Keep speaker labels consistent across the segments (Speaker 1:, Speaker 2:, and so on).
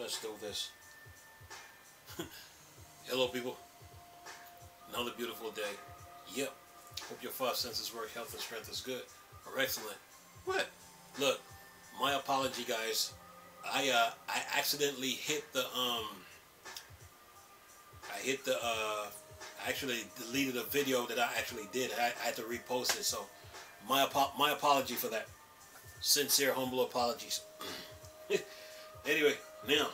Speaker 1: Let's do this. Hello, people. Another beautiful day. Yep. Hope your five senses work. Health and strength is good or excellent. What? Look, my apology, guys. I accidentally hit the I actually deleted a video that I actually did. I had to repost it, so my apology for that. Sincere, humble apologies. Anyway, now,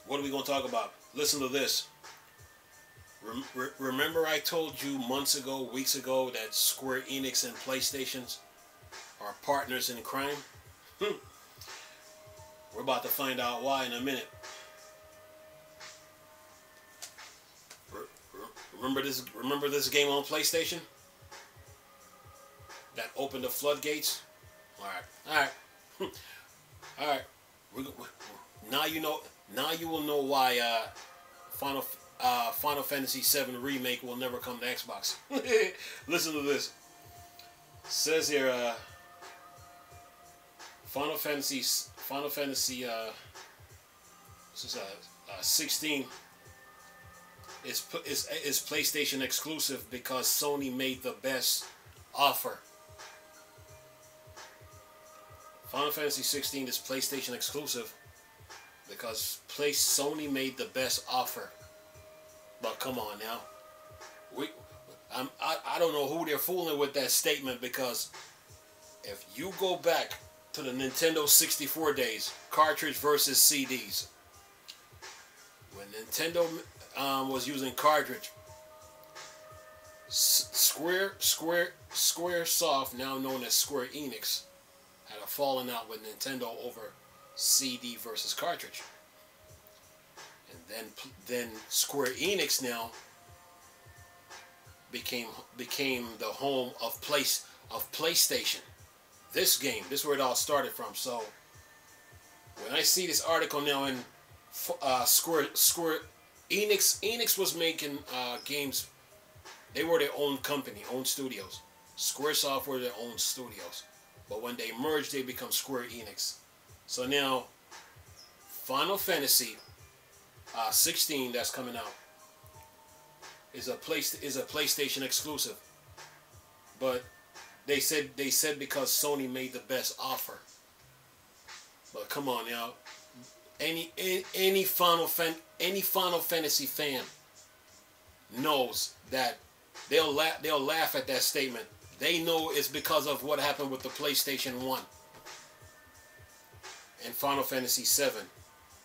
Speaker 1: what are we going to talk about? Listen to this. Remember I told you months ago, weeks ago, that Square Enix and PlayStation are partners in crime? We're about to find out why in a minute. Remember this game on PlayStation that opened the floodgates? All right. Now you know. Now you will know why Final Fantasy VII Remake will never come to Xbox. Listen to this. It says here, Final Fantasy 16 is PlayStation exclusive because Sony made the best offer. Final Fantasy 16 is PlayStation exclusive because Sony made the best offer. But come on now, I don't know who they're fooling with that statement, because if you go back to the Nintendo 64 days, cartridge versus CDs, when Nintendo was using cartridge, Squaresoft, now known as Square Enix, had a falling out with Nintendo over CD versus cartridge. And then Square Enix now became the home of PlayStation. This is where it all started from. So when I see this article now in Square Enix was making games. They were their own company, own studios. Squaresoft were their own studios. But when they merged, they become Square Enix. So now, Final Fantasy 16 that's coming out is a PlayStation exclusive. But they said because Sony made the best offer. But come on now, any Final Fantasy fan knows that they'll laugh at that statement. They know it's because of what happened with the PlayStation 1 and Final Fantasy 7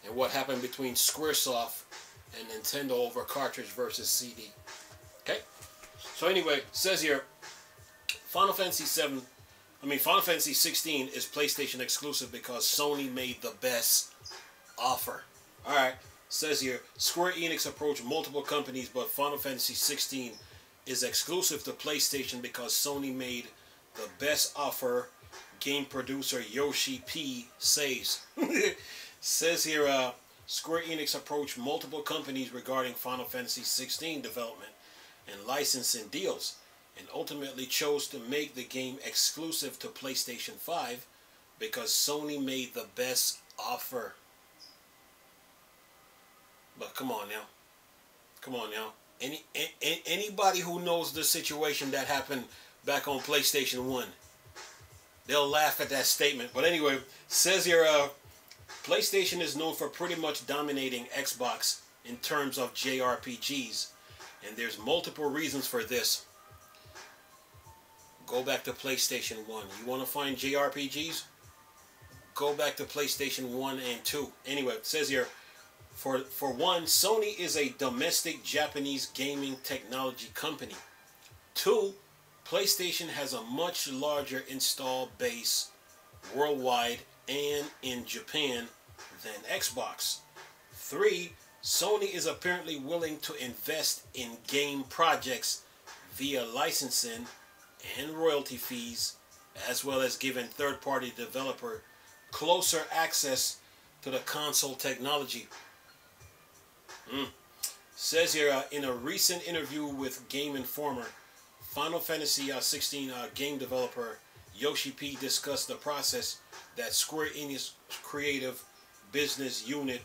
Speaker 1: and what happened between Squaresoft and Nintendo over cartridge versus CD. Okay? So anyway, it says here, Final Fantasy 16 is PlayStation exclusive because Sony made the best offer. Alright, says here, Square Enix approached multiple companies, but Final Fantasy 16 is exclusive to PlayStation because Sony made the best offer. Game producer Yoshi P says. Says here, Square Enix approached multiple companies regarding Final Fantasy 16 development and licensing deals, and ultimately chose to make the game exclusive to PlayStation 5 because Sony made the best offer. But come on now. Anybody who knows the situation that happened back on PlayStation 1, they'll laugh at that statement. But anyway, says here, PlayStation is known for pretty much dominating Xbox in terms of JRPGs, and there's multiple reasons for this. Go back to PlayStation 1. You want to find JRPGs? Go back to PlayStation 1 and 2. Anyway, it says here, for one, Sony is a domestic Japanese gaming technology company. 2, PlayStation has a much larger install base worldwide and in Japan than Xbox. 3, Sony is apparently willing to invest in game projects via licensing and royalty fees, as well as giving third-party developer closer access to the console technology. Says here, in a recent interview with Game Informer, Final Fantasy 16 game developer Yoshi P discussed the process that Square Enix creative business unit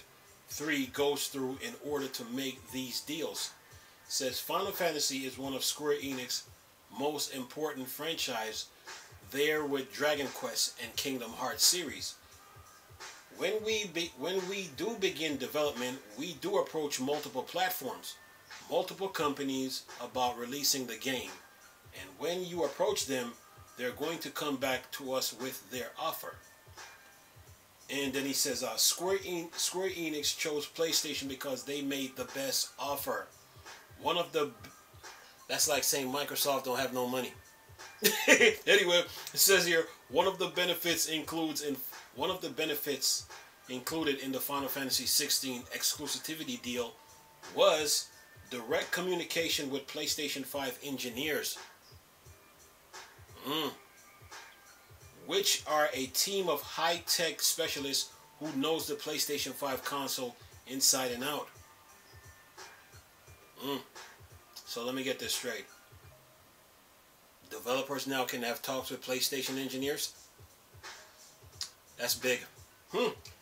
Speaker 1: 3 goes through in order to make these deals. It says Final Fantasy is one of Square Enix's most important franchise, there with Dragon Quest and Kingdom Hearts series. When we do begin development, we do approach multiple platforms, multiple companies about releasing the game. And when you approach them, they're going to come back to us with their offer. And then he says, Square Enix chose PlayStation because they made the best offer. That's like saying Microsoft don't have no money. Anyway, it says here, one of the benefits included in the Final Fantasy 16 exclusivity deal was direct communication with PlayStation 5 engineers, which are a team of high-tech specialists who knows the PlayStation 5 console inside and out. So let me get this straight. Developers now can have talks with PlayStation engineers? That's big.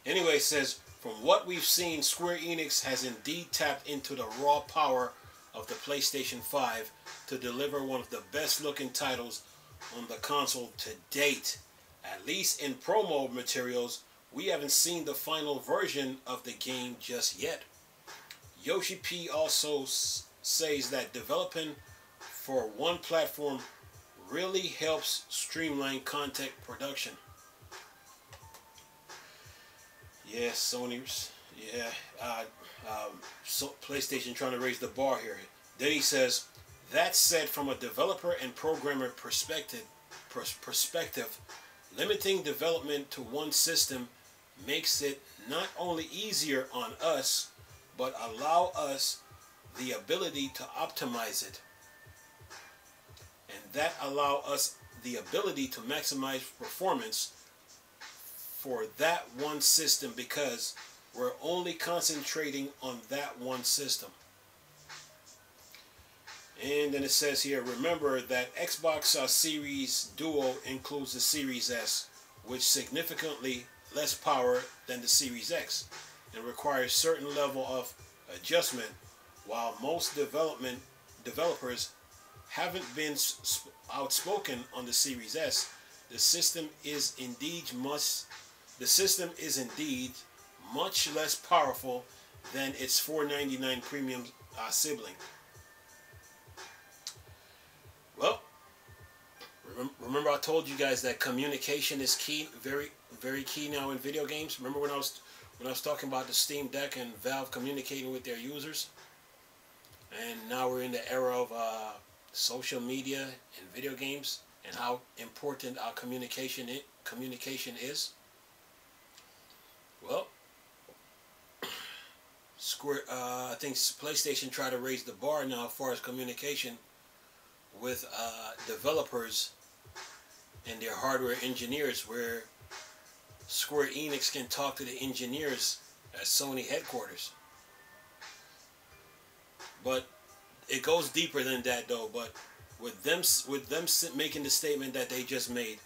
Speaker 1: Anyway, it says, from what we've seen, Square Enix has indeed tapped into the raw power of the PlayStation 5 to deliver one of the best looking titles on the console to date. At least in promo materials, we haven't seen the final version of the game just yet. Yoshi P also says that developing for one platform really helps streamline content production. Yeah, Sony. Yeah, so PlayStation trying to raise the bar here. Then he says, that said, from a developer and programmer perspective, limiting development to one system makes it not only easier on us, but allow us the ability to optimize it. And that allow us the ability to maximize performance for that one system because we're only concentrating on that one system. And then it says here, remember that Xbox Series Duo includes the Series S, which significantly less power than the Series X and requires certain level of adjustment. While most developers haven't been outspoken on the Series S, the system is indeed much less powerful than its $499 premium sibling. Well, remember I told you guys that communication is key, very, very key now in video games. Remember when I was talking about the Steam Deck and Valve communicating with their users? And now we're in the era of social media and video games and how important our communication is. Well, I think PlayStation tried to raise the bar now as far as communication with developers and their hardware engineers, where Square Enix can talk to the engineers at Sony headquarters. But it goes deeper than that, though. But with them making the statement that they just made,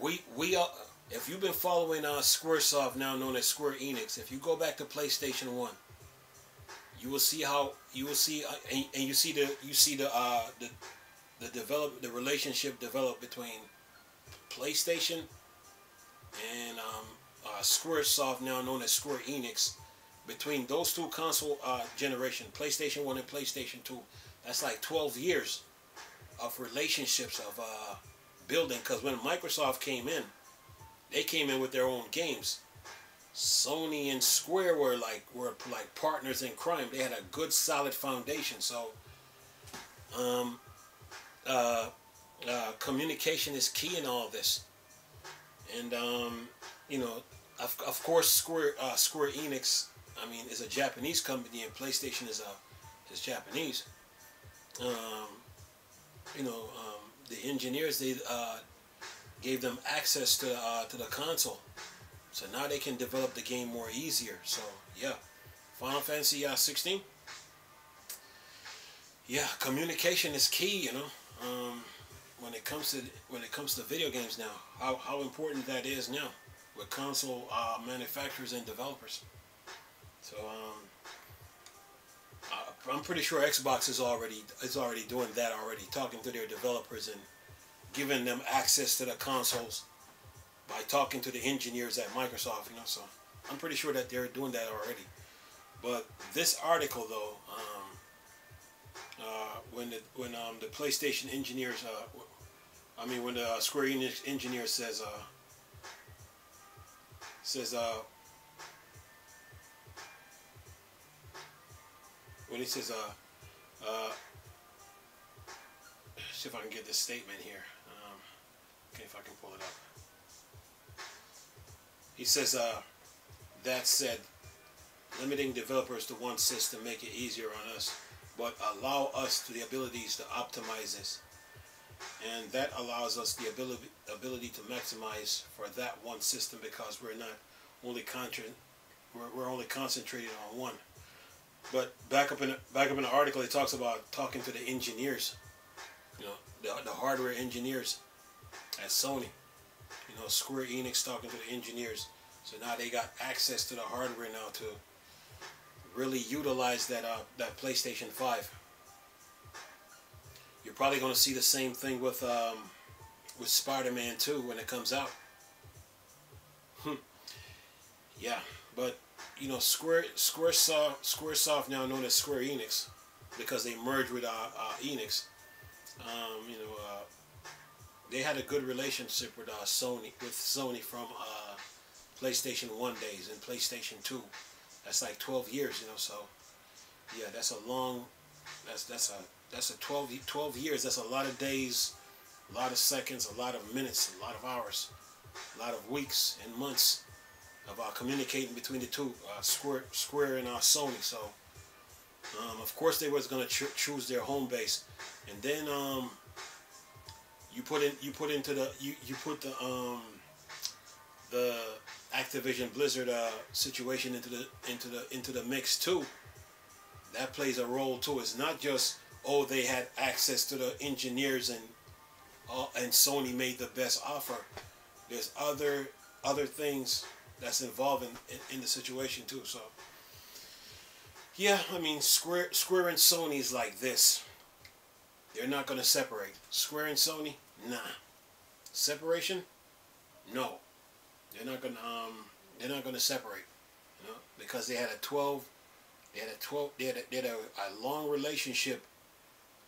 Speaker 1: we are. If you've been following Squaresoft, now known as Square Enix, if you go back to PlayStation 1, you will see how the relationship develop between PlayStation and Squaresoft, now known as Square Enix. Between those two console generation, PlayStation 1 and PlayStation 2, that's like 12 years of relationships of building. Because when Microsoft came in, they came in with their own games. Sony and Square were like partners in crime. They had a good solid foundation. So communication is key in all this. And you know, of course, Square Enix, I mean, is a Japanese company, and PlayStation is Japanese. You know, the engineers, they gave them access to the console, so now they can develop the game more easier. So yeah, Final Fantasy 16. Yeah, communication is key. You know, when it comes to video games now, how important that is now. with console manufacturers and developers. So I'm pretty sure Xbox is already doing that already, talking to their developers and giving them access to the consoles by talking to the engineers at Microsoft. You know, so I'm pretty sure that they're doing that already. But this article, though, when the PlayStation engineers, when the Square Enix engineer says when he says see if I can get this statement here. Okay, if I can pull it up. He says, that said, limiting developers to one system make it easier on us, but allow us the abilities to optimize this. And that allows us the ability to maximize for that one system, because we're not only we're only concentrated on one. But back up in the article, it talks about talking to the engineers, you know, the hardware engineers at Sony. You know, Square Enix talking to the engineers. So now they got access to the hardware now to really utilize that PlayStation 5. You're probably going to see the same thing with Spider-Man 2 when it comes out. Yeah, but you know, Squaresoft, now known as Square Enix, because they merged with Enix. They had a good relationship with Sony from PlayStation 1 days and PlayStation 2. That's like 12 years, you know. So yeah, that's a long. That's a 12 years. That's a lot of days, a lot of seconds, a lot of minutes, a lot of hours, a lot of weeks and months of communicating between the two, Square and Sony. So of course they was gonna choose their home base, and then you put the Activision Blizzard situation into the mix too. That plays a role too. It's not just, oh, they had access to the engineers and Sony made the best offer. There's other things that's involved in the situation too. So yeah, I mean, Square and Sony is like this. They're not going to separate. Square and Sony, nah. Separation, no. They're not going to separate, you know, because they had a long relationship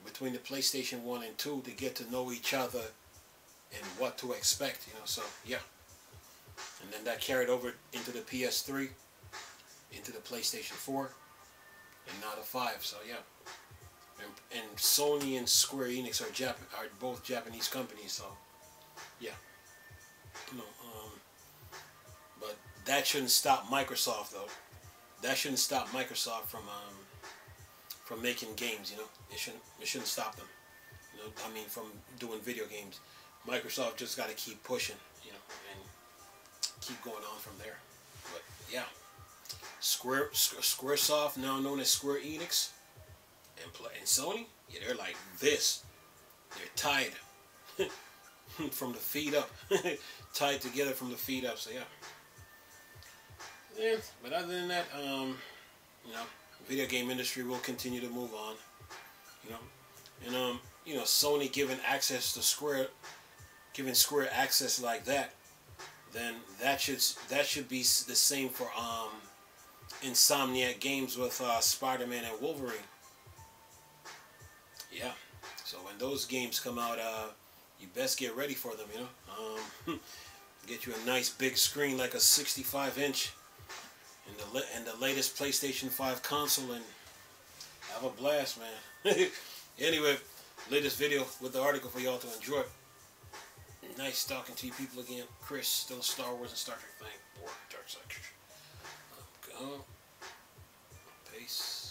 Speaker 1: between the PlayStation 1 and 2 to get to know each other and what to expect, you know. So yeah, and then that carried over into the PS3, into the PlayStation 4, and now the 5. So yeah, and Sony and Square Enix are both Japanese companies. So yeah, you know, but that shouldn't stop Microsoft though. That shouldn't stop Microsoft from making games. You know, it shouldn't stop them. You know, I mean, from doing video games. Microsoft just got to keep pushing, you know, and keep going on from there. But yeah, Squaresoft, now known as Square Enix, and Sony, yeah, they're like this. They're tied from the feet up, tied together from the feet up. So yeah. Yeah, but other than that, you know, video game industry will continue to move on, you know, and you know, Sony giving Square access like that, then that should be the same for Insomniac Games with Spider-Man and Wolverine. Yeah, so when those games come out, you best get ready for them, you know. Get you a nice big screen like a 65-inch. And the latest PlayStation 5 console, and have a blast, man. Anyway, latest video with the article for y'all to enjoy. Nice talking to you people again. Chris, still a Star Wars and Star Trek fan. Or Dark Side. Peace.